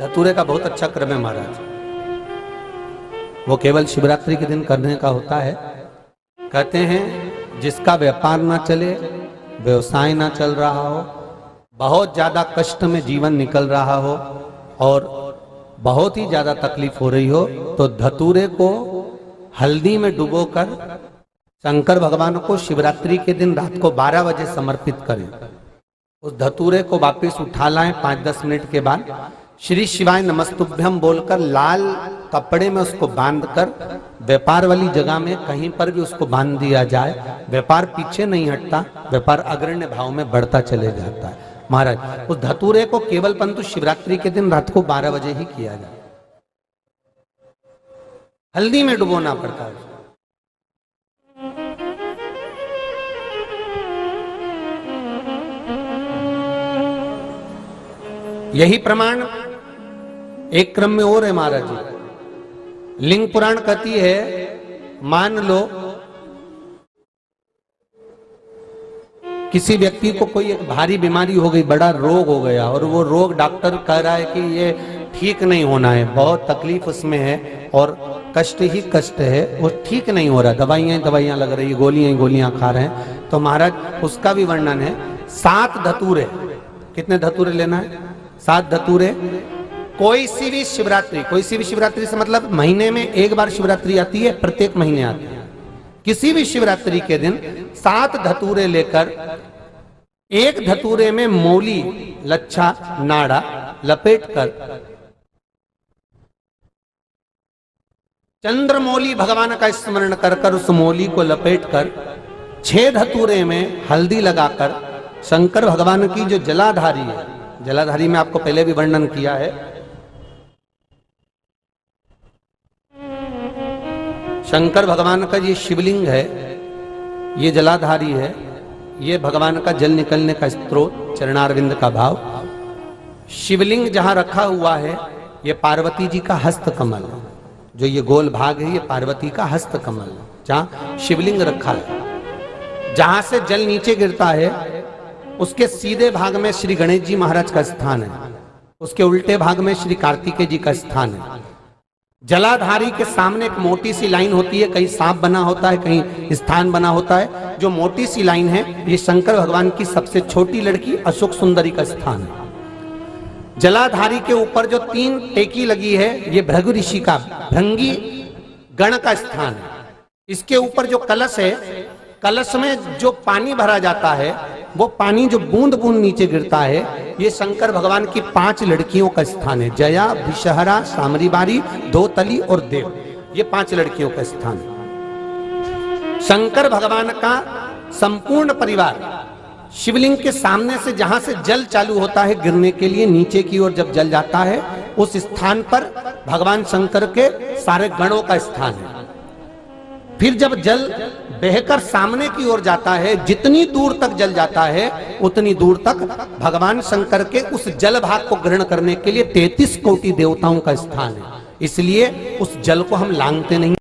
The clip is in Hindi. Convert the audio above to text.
धतूरे का बहुत अच्छा क्रम है महाराज। वो केवल शिवरात्रि के दिन करने का होता है। कहते हैं जिसका व्यापार ना चले, व्यवसाय ना चल रहा हो, बहुत ज्यादा कष्ट में जीवन निकल रहा हो और बहुत ही ज्यादा तकलीफ हो रही हो, तो धतूरे को हल्दी में डुबोकर शंकर भगवान को शिवरात्रि के दिन रात को 12 बजे समर्पित करें। उस धतूरे को वापस उठा लाएं 5-10 मिनट के बाद, श्री शिवाय नमस्तुभ्यम बोलकर लाल कपड़े में उसको बांधकर व्यापार वाली जगह में कहीं पर भी उसको बांध दिया जाए। व्यापार पीछे नहीं हटता, व्यापार अग्रण्य भाव में बढ़ता चले जाता है। महाराज उस धतूरे को केवल परंतु शिवरात्रि के दिन रात को 12 बजे ही किया जाए, हल्दी में डुबोना पड़ता है। यही प्रमाण एक क्रम में और है महाराज जी। लिंग पुराण कहती है, मान लो किसी व्यक्ति को कोई एक भारी बीमारी हो गई, बड़ा रोग हो गया और वो रोग डॉक्टर कह रहा है कि ये ठीक नहीं होना है, बहुत तकलीफ उसमें है और कष्ट ही कष्ट है, वो ठीक नहीं हो रहा, दवाइयां लग रही, गोलियां खा रहे हैं। तो महाराज उसका भी वर्णन है। 7 धतूरे, कितने धतूरे लेना है? 7 धतूरे। कोई सी भी शिवरात्रि से मतलब महीने में एक बार शिवरात्रि आती है, प्रत्येक महीने आती है। किसी भी शिवरात्रि के दिन 7 धतूरे लेकर, एक धतूरे में मौली लच्छा नाड़ा लपेटकर चंद्रमौली भगवान का स्मरण कर उस मौली को लपेटकर 6 धतूरे में हल्दी लगाकर शंकर भगवान की जो जलाधारी है, जलाधारी में आपको पहले भी वर्णन किया है, शंकर भगवान का ये शिवलिंग है, ये जलाधारी है, ये भगवान का जल निकलने का स्रोत, चरणारविंद का भाव। शिवलिंग जहां रखा हुआ है ये पार्वती जी का हस्त कमल है, जो ये गोल भाग है ये पार्वती का हस्त कमल है, जहां शिवलिंग रखा है। जहां से जल नीचे गिरता है उसके सीधे भाग में श्री गणेश जी महाराज का स्थान है, उसके उल्टे भाग में श्री कार्तिकेय जी का स्थान है। जलाधारी के सामने एक मोटी सी लाइन होती है, कहीं सांप बना होता है, कहीं स्थान बना होता है। जो मोटी सी लाइन है ये शंकर भगवान की सबसे छोटी लड़की अशोक सुंदरी का स्थान है। जलाधारी के ऊपर जो 3 टेकी लगी है ये भृगु ऋषि का भृंगी गण का स्थान है। इसके ऊपर जो कलश है, कलश में जो पानी भरा जाता है वो पानी जो बूंद बूंद नीचे गिरता है, ये शंकर भगवान की 5 लड़कियों का स्थान है। जया, विषहरा, सामरीबारी, धोतली और देव, ये 5 लड़कियों का स्थान है। शंकर भगवान का संपूर्ण परिवार शिवलिंग के सामने से जहां से जल चालू होता है गिरने के लिए, नीचे की ओर जब जल जाता है उस स्थान पर भगवान शंकर के सारे गणों का स्थान है। फिर जब जल बहकर सामने की ओर जाता है, जितनी दूर तक जल जाता है उतनी दूर तक भगवान शंकर के उस जल भाग को ग्रहण करने के लिए 33 कोटि देवताओं का स्थान है। इसलिए उस जल को हम लांघते नहीं।